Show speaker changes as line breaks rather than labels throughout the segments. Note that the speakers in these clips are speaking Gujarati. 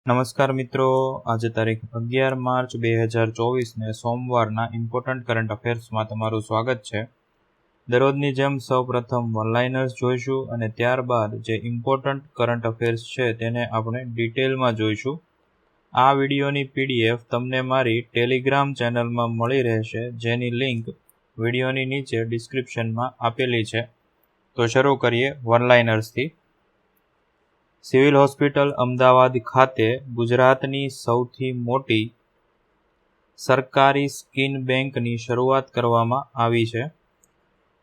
નમસ્કાર મિત્રો, આજે તારીખ 11 માર્ચ 2024 સોમવારના ઇમ્પોર્ટન્ટ કરંટ અફેર્સમાં તમારું સ્વાગત છે. દરરોજની જેમ સૌપ્રથમ વનલાઇનર્સ જોઈશું અને ત્યારબાદ જે ઇમ્પોર્ટન્ટ કરંટ અફેર્સ છે તેને આપણે ડિટેલમાં જોઈશું. આ વિડીયોની PDF તમને મારી ટેલિગ્રામ ચેનલમાં મળી રહેશે, જેની લિંક વિડીયોની નીચે ડિસ્ક્રિપ્શનમાં આપેલી છે. તો શરૂ કરીએ વનલાઇનર્સથી. સિવિલ હોસ્પિટલ અમદાવાદ ખાતે ગુજરાતની સૌથી મોટી સરકારી સ્કિન બેંકની શરૂઆત કરવામાં આવી છે.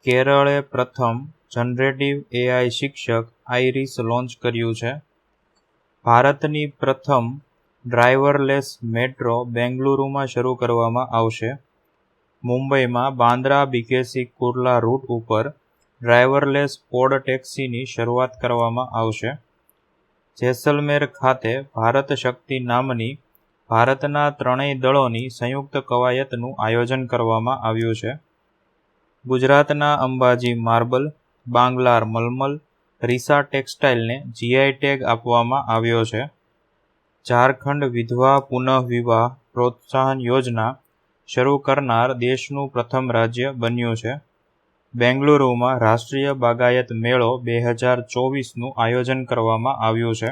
કેરળે પ્રથમ જનરેટિવ AI શિક્ષક આઈરિસ લોન્ચ કર્યું છે. ભારતની પ્રથમ ડ્રાઈવરલેસ મેટ્રો બેંગલુરુમાં શરૂ કરવામાં આવશે. મુંબઈમાં બાંદ્રા બીકેસી કુર્લા રૂટ ઉપર ડ્રાઈવરલેસ પોડ ટેક્સીની શરૂઆત કરવામાં આવશે. જેસલમેર ખાતે ભારત શક્તિ નામની ભારતના ત્રણેય દળોની સંયુક્ત કવાયતનું આયોજન કરવામાં આવ્યું છે. ગુજરાતના અંબાજી માર્બલ, બાંગ્લાર મલમલ, રીસા ટેક્સટાઇલને GI ટેગ આપવામાં આવ્યો છે. ઝારખંડ વિધવા પુનઃવિવાહ પ્રોત્સાહન યોજના શરૂ કરનાર દેશનું પ્રથમ રાજ્ય બન્યું છે. બેંગલુરુમાં રાષ્ટ્રીય બાગાયત મેળો 2024નું આયોજન કરવામાં આવ્યું છે.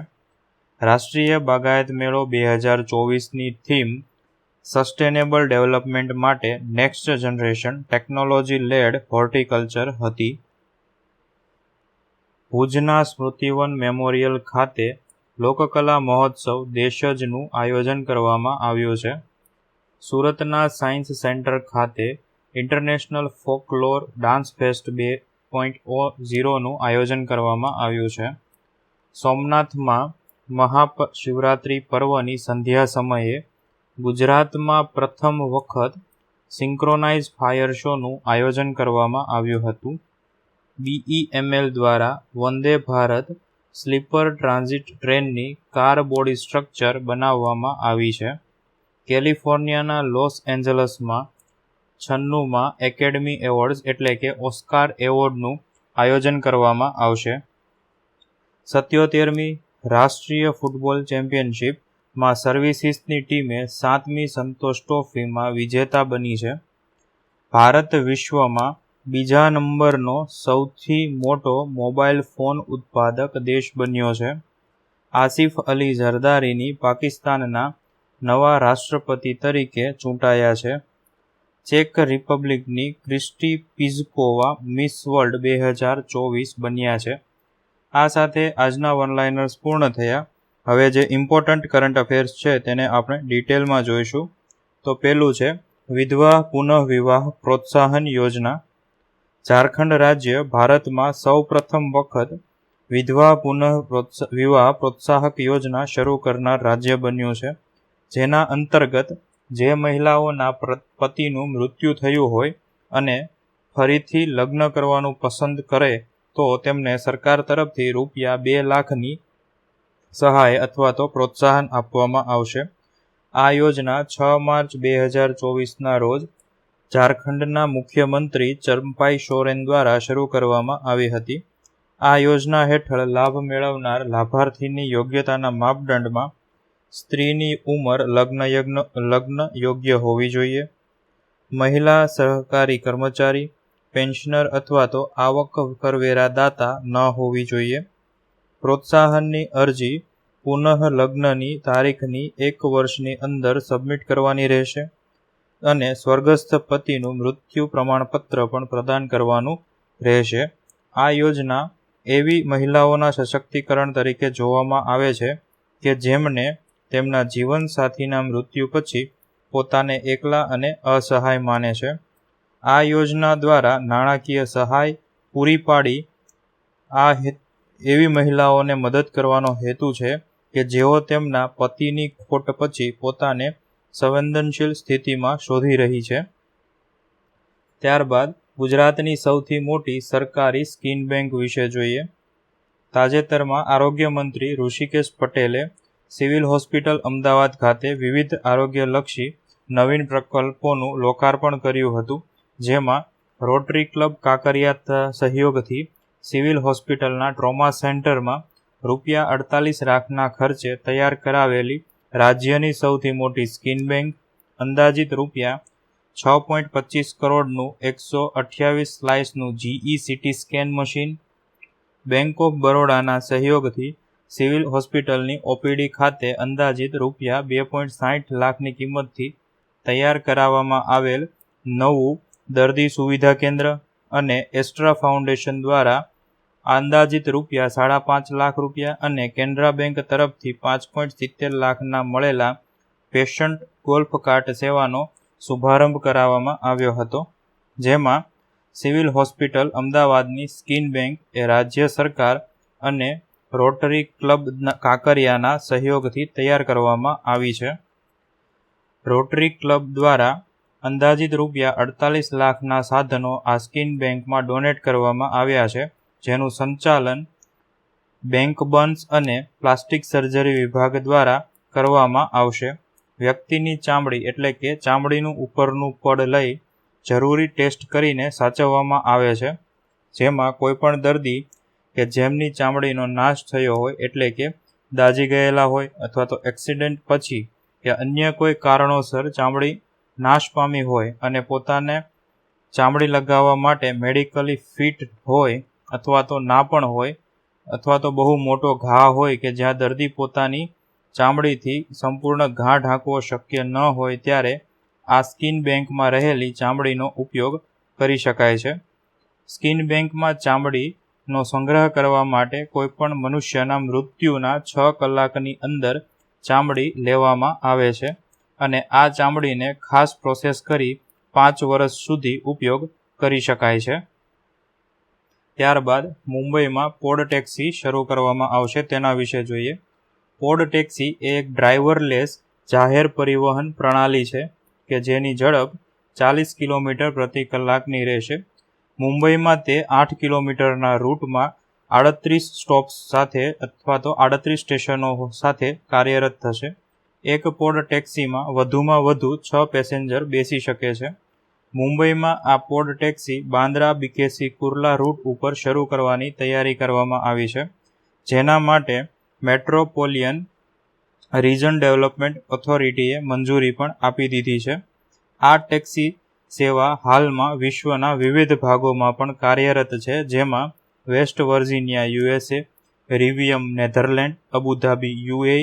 રાષ્ટ્રીય બાગાયત મેળો 2024ની થીમ સસ્ટેનેબલ ડેવલપમેન્ટ માટે next generation technology lead horticulture હતી. ભુજના સ્મૃતિવન મેમોરિયલ ખાતે લોકકલા મહોત્સવ દેશજનું આયોજન કરવામાં આવ્યું છે. સુરતના સાયન્સ સેન્ટર ખાતે ઇન્ટરનેશનલ ફોકલોર ડાન્સ ફેસ્ટ 2.0નું આયોજન કરવામાં આવ્યું છે. સોમનાથમાં મહાશિવરાત્રિ પર્વની સંધ્યા સમયે ગુજરાતમાં પ્રથમ વખત સિંક્રોનાઇઝ ફાયર શોનું આયોજન કરવામાં આવ્યું હતું. BEML દ્વારા વંદે ભારત સ્લીપર ટ્રાન્ઝિટ ટ્રેનની કાર બોડી સ્ટ્રક્ચર બનાવવામાં આવી છે. કેલિફોર્નિયાના લોસ એન્જલસમાં 96માં એકેડમી એવોર્ડ્સ એટલે કે ઓસ્કાર એવોર્ડનું આયોજન કરવામાં આવશે. 77મી રાષ્ટ્રીય ફૂટબોલ ચેમ્પિયનશિપમાં સર્વિસીસની ટીમે 7મી સંતોષ ટ્રોફીમાં વિજેતા બની છે. ભારત વિશ્વમાં બીજા નંબરનો સૌથી મોટો મોબાઈલ ફોન ઉત્પાદક દેશ બન્યો છે. આસિફ અલી ઝરદારીની પાકિસ્તાનના નવા રાષ્ટ્રપતિ તરીકે ચૂંટાયા છે. ચેક રિપબ્લિકની ક્રિસ્ટી પિઝકોવા મિસ વર્લ્ડ 2024 બન્યા છે. આ સાથે આજના વનલાઇનર્સ પૂર્ણ થયા. હવે જે ઇમ્પોર્ટન્ટ કરંટ અફેર્સ છે તેને આપણે ડિટેલમાં જોઈશું. તો પહેલું છે વિધવા પુનઃવિવાહ પ્રોત્સાહન યોજના. ઝારખંડ રાજ્ય ભારતમાં સૌ પ્રથમ વખત વિધવા પુનઃવિવાહ પ્રોત્સાહક યોજના શરૂ કરનાર રાજ્ય બન્યું છે, જેના અંતર્ગત જે મહિલાઓના પતિનું મૃત્યુ થયું હોય અને ફરીથી લગ્ન કરવાનું પસંદ કરે તો તેમને સરકાર તરફથી રૂપિયા 2 લાખની સહાય અથવા તો પ્રોત્સાહન આપવામાં આવશે. આ યોજના 6 માર્ચ 2024ના રોજ ઝારખંડના મુખ્યમંત્રી ચંપાઈ સોરેન દ્વારા શરૂ કરવામાં આવી હતી. આ યોજના હેઠળ લાભ મેળવનાર લાભાર્થીની યોગ્યતાના માપદંડમાં સ્ત્રીની ઉંમર લગ્ન યોગ્ય હોવી જોઈએ, મહિલા સહકારી કર્મચારી, પેન્શનર અથવા તો આવક કરવેરા દાતા ન હોવી જોઈએ. પ્રોત્સાહનની અરજી પુનઃ લગ્નની તારીખની 1 વર્ષની અંદર સબમિટ કરવાની રહેશે અને સ્વર્ગસ્થ પતિનું મૃત્યુ પ્રમાણપત્ર પણ પ્રદાન કરવાનું રહેશે. આ યોજના એવી મહિલાઓના સશક્તિકરણ તરીકે જોવામાં આવે છે કે જેમને તેમના જીવનસાથીના મૃત્યુ પછી પોતાને એકલા અને અસહાય માને છે. આ યોજના દ્વારા નાણાકીય સહાય પૂરી પાડી એવી મહિલાઓને મદદ કરવાનો હેતુ છે કે જેઓ તેમના પતિની ખોટ પછી પોતાને સંવેદનશીલ સ્થિતિમાં શોધી રહી છે. ત્યારબાદ ગુજરાતની સૌથી મોટી સરકારી સ્કિન બેંક વિશે જોઈએ. તાજેતરમાં આરોગ્ય મંત્રી ઋષિકેશ પટેલે સિવિલ હોસ્પિટલ અમદાવાદ ખાતે વિવિધ આરોગ્યલક્ષી નવીન પ્રકલ્પોનું લોકાર્પણ કર્યું હતું, જેમાં રોટરી ક્લબ કાંકરિયા સહયોગથી સિવિલ હોસ્પિટલના ટ્રોમા સેન્ટરમાં ₹48 લાખના ખર્ચે તૈયાર કરાવેલી રાજ્યની સૌથી મોટી સ્કિન બેંક, અંદાજિત ₹6.25 કરોડનું 128 સ્લાઇસનું GE CT scan machine, bank of બરોડાના સહયોગથી સિવિલ હોસ્પિટલની OPD ખાતે અંદાજિત ₹2.60 લાખની કિંમતથી તૈયાર કરાવવામાં આવેલ નવું દર્દી સુવિધા કેન્દ્ર અને એસ્ટ્રા ફાઉન્ડેશન દ્વારા અંદાજિત ₹5.5 લાખ અને કેનરા બેંક તરફથી 5.70 લાખના મળેલા પેશન્ટ ગોલ્ફ કાર્ટ સેવાનો શુભારંભ કરાવવામાં આવ્યો હતો, જેમાં સિવિલ હોસ્પિટલ અમદાવાદની સ્કિન બેંક એ રાજ્ય સરકાર અને રોટરી ક્લબ કાંકરિયાના સહયોગથી તૈયાર કરવામાં આવી છે. રોટરી ક્લબ દ્વારા અંદાજિત ₹48 લાખના સાધનો આ સ્કિન બેંકમાં ડોનેટ કરવામાં આવ્યા છે, જેનું સંચાલન બેંક બર્ન્સ અને પ્લાસ્ટિક સર્જરી વિભાગ દ્વારા કરવામાં આવશે. વ્યક્તિની ચામડી એટલે કે ચામડીનું ઉપરનું પડ લઈ જરૂરી ટેસ્ટ કરીને સાચવવામાં આવે છે, જેમાં કોઈપણ દર્દી કે જેમની ચામડીનો નાશ થયો હોય એટલે કે દાઝી ગયેલા હોય અથવા તો એક્સિડન્ટ પછી કે અન્ય કોઈ કારણોસર ચામડી નાશ પામી હોય અને પોતાને ચામડી લગાવવા માટે મેડિકલી ફિટ હોય અથવા તો ના પણ હોય અથવા તો બહુ મોટો ઘા હોય કે જ્યાં દર્દી પોતાની ચામડીથી સંપૂર્ણ ઘા ઢાંકવો શક્ય ન હોય ત્યારે આ સ્કિન બેંકમાં રહેલી ચામડીનો ઉપયોગ કરી શકાય છે. સ્કિન બેંકમાં ચામડીનો સંગ્રહ કરવા માટે કોઈપણ મનુષ્યના મૃત્યુના 6 કલાકની અંદર ચામડી લેવામાં આવે છે અને આ ચામડીને ખાસ પ્રોસેસ કરી 5 વર્ષ સુધી ઉપયોગ કરી શકાય છે. ત્યારબાદ મુંબઈમાં પોડ ટેક્સી શરૂ કરવામાં આવશે, તેના વિશે જોઈએ. પોડ ટેક્સી એ એક ડ્રાઈવરલેસ જાહેર પરિવહન પ્રણાલી છે કે જેની ઝડપ 40 કિલોમીટર પ્રતિ કલાકની રહેશે. મુંબઈમાં તે 8 કિલોમીટરના રૂટમાં 38 સ્ટોપ્સ સાથે અથવા તો 38 સ્ટેશનો સાથે કાર્યરત થશે. એક પોડ ટેક્સીમાં વધુમાં વધુ 6 પેસેન્જર બેસી શકે છે. મુંબઈમાં આ pod taxi Bandra BKC Kurla route ઉપર શરૂ કરવાની તૈયારી કરવામાં આવી છે, જેના માટે મેટ્રોપોલિયન રિજન ડેવલપમેન્ટ ઓથોરિટીએ મંજૂરી પણ આપી દીધી છે. આ ટેક્સી સેવા હાલમાં વિશ્વના વિવિધ ભાગોમાં પણ કાર્યરત છે, જેમાં વેસ્ટ વર્જિનિયા USA, રિવિયમ નેધરલેન્ડ, અબુધાબી UAE,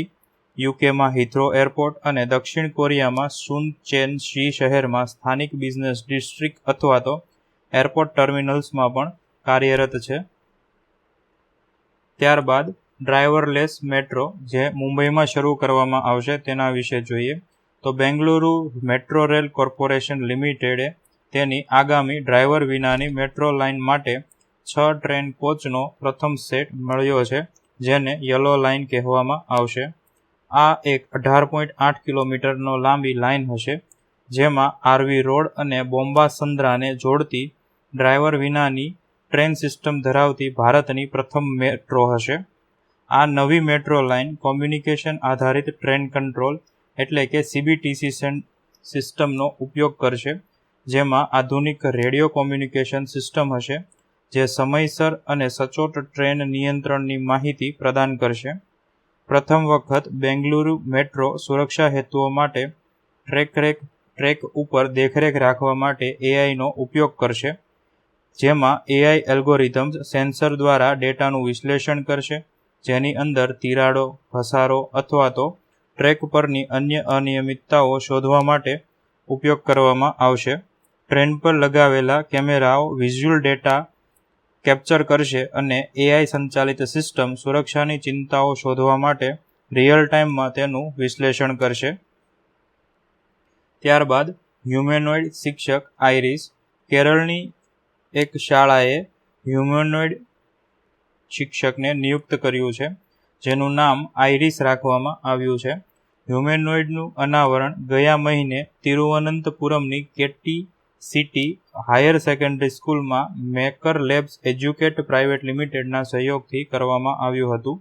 યુકેમાં હિથ્રો એરપોર્ટ અને દક્ષિણ કોરિયામાં સુનચેન શી શહેરમાં સ્થાનિક બિઝનેસ ડિસ્ટ્રિક્ટ અથવા તો એરપોર્ટ ટર્મિનલ્સમાં પણ કાર્યરત છે. ત્યારબાદ ડ્રાઈવરલેસ મેટ્રો જે મુંબઈમાં શરૂ કરવામાં આવશે તેના વિશે જોઈએ તો બેંગલુરુ મેટ્રો રેલ કોર્પોરેશન લિમિટેડે તેની આગામી ડ્રાઈવર વિનાની મેટ્રો લાઇન માટે 6 ટ્રેન કોચનો પ્રથમ સેટ મળ્યો છે, જેને યલો લાઇન કહેવામાં આવશે. આ એક 18.8 કિલોમીટરનો લાંબી લાઇન હશે, જેમાં આરવી રોડ અને બોમ્બાસંદ્રાને જોડતી ડ્રાઈવર વિનાની ટ્રેન સિસ્ટમ ધરાવતી ભારતની પ્રથમ મેટ્રો હશે. આ નવી મેટ્રો લાઇન કોમ્યુનિકેશન આધારિત ટ્રેન કંટ્રોલ એટલે કે CBTC સિસ્ટમનો ઉપયોગ કરશે, જેમાં આધુનિક રેડિયો કોમ્યુનિકેશન સિસ્ટમ હશે, જે સમયસર અને સચોટ ટ્રેન નિયંત્રણની માહિતી પ્રદાન કરશે. પ્રથમ વખત બેંગલુરુ મેટ્રો સુરક્ષા હેતુઓ માટે ટ્રેક ઉપર દેખરેખ રાખવા માટે AIનો ઉપયોગ કરશે, જેમાં AI એલ્ગોરિધમ્સ સેન્સર દ્વારા ડેટાનું વિશ્લેષણ કરશે, જેની અંદર તિરાડો, ઘસારો અથવા તો ટ્રેક પરની અન્ય અનિયમિતતાઓ શોધવા માટે ઉપયોગ કરવામાં આવશે. ટ્રેન પર લગાવેલા કેમેરાઓ વિઝ્યુઅલ ડેટા કેપ્ચર કરશે અને AI સંચાલિત સિસ્ટમ સુરક્ષાની ચિંતાઓ શોધવા માટે રિયલ ટાઈમમાં તેનું વિશ્લેષણ કરશે. ત્યારબાદ હ્યુમેનોઇડ શિક્ષક આઇરિસ. કેરળની એક શાળાએ હ્યુમેનોઇડ શિક્ષકને નિયુક્ત કર્યું છે, જેનું નામ આઇરિસ રાખવામાં આવ્યું છે. હ્યુમેનોઇડનું અનાવરણ ગયા મહિને તિરુવનંતપુરમની KTCT હાયર સેકન્ડરી સ્કૂલમાં મેકર લેબ્સ એજ્યુકેટ પ્રાઇવેટ લિમિટેડના સહયોગથી કરવામાં આવ્યું હતું.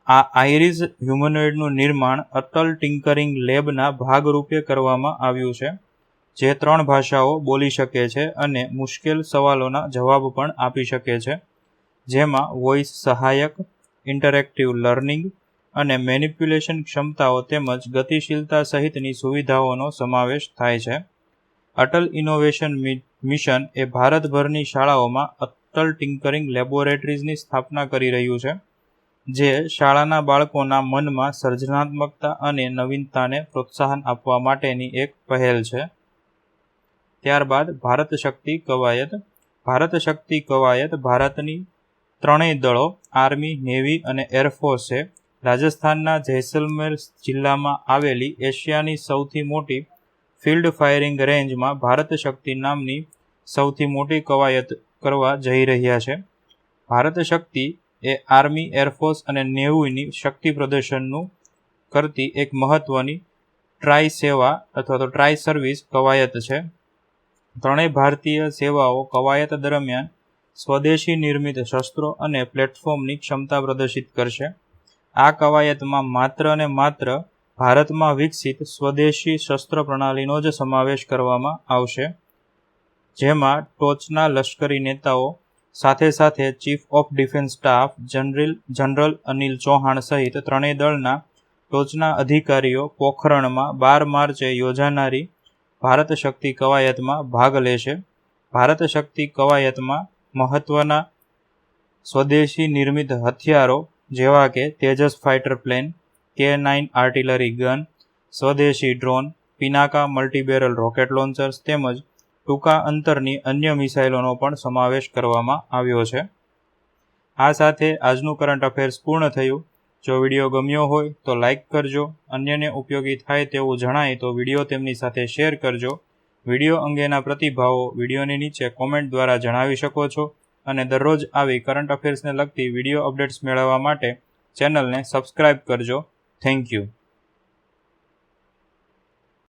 આ આઇરિસ હ્યુમેનોઇડનું નિર્માણ અટલ ટિંકરિંગ લેબના ભાગરૂપે કરવામાં આવ્યું છે, જે 3 ભાષાઓ બોલી શકે છે અને મુશ્કેલ સવાલોના જવાબ પણ આપી શકે છે, જેમાં વોઇસ સહાયક, ઇન્ટરેક્ટિવ લર્નિંગ અને મેનિપ્યુલેશન ક્ષમતાઓ તેમજ ગતિશીલતા સહિતની સુવિધાઓનો સમાવેશ થાય છે. અટલ ઇનોવેશન મિશન એ ભારતભરની શાળાઓમાં અટલ ટિંકરિંગ લેબોરેટરીઝની સ્થાપના કરી રહ્યું છે, જે શાળાના બાળકોના મનમાં સર્જનાત્મકતા અને નવીનતાને પ્રોત્સાહન આપવા માટેની એક પહેલ છે. ત્યારબાદ ભારત શક્તિ કવાયત. ભારત શક્તિ કવાયત ભારતની ત્રણેય દળો આર્મી, નેવી અને એરફોર્સે રાજસ્થાનના જેસલમેર જિલ્લામાં આવેલી એશિયાની સૌથી મોટી ફિલ્ડ ફાયરિંગ રેન્જમાં ભારત શક્તિ નામની સૌથી મોટી કવાયત કરવા જઈ રહ્યા છે. ભારત શક્તિ એ આર્મી, એરફોર્સ અને નેવીની શક્તિ પ્રદર્શનનું કરતી એક મહત્વની ટ્રાય સેવા અથવા તો ટ્રાય સર્વિસ કવાયત છે. ત્રણેય ભારતીય સેવાઓ કવાયત દરમિયાન સ્વદેશી નિર્મિત શસ્ત્રો અને પ્લેટફોર્મની ક્ષમતા પ્રદર્શિત કરશે. આ કવાયતમાં માત્ર અને માત્ર ભારતમાં વિકસિત સ્વદેશી શસ્ત્ર પ્રણાલીનો જ સમાવેશ કરવામાં આવશે, જેમાં ટોચના લશ્કરી નેતાઓ સાથે સાથે chief of defence staff general Anil Chauhan સહિત ત્રણેય દળના ટોચના અધિકારીઓ પોખરણમાં 12 માર્ચે યોજાનારી ભારત શક્તિ કવાયતમાં ભાગ લેશે. ભારત શક્તિ કવાયતમાં મહત્વના સ્વદેશી નિર્મિત હથિયારો જેવા કે Tejas fighter plane, K9 artillery gun, સ્વદેશી ડ્રોન, પિનાકા મલ્ટીબેરલ રોકેટ લોન્ચર્સ તેમજ ટૂંકા અંતરની અન્ય મિસાઇલોનો પણ સમાવેશ કરવામાં આવ્યો છે. આ સાથે આજનું કરંટ અફેર્સ પૂર્ણ થયું. જો વિડીયો ગમ્યો હોય તો લાઇક કરજો. અન્યને ઉપયોગી થાય તેવું જણાય તો વિડીયો તેમની સાથે શેર કરજો. વિડીયો અંગેના પ્રતિભાવો વિડીયોની નીચે કોમેન્ટ દ્વારા જણાવી શકો છો અને દરરોજ આવી કરંટ અફેર્સને લગતી વિડીયો અપડેટ્સ મેળવવા માટે ચેનલને સબસ્ક્રાઇબ કરજો. Thank you.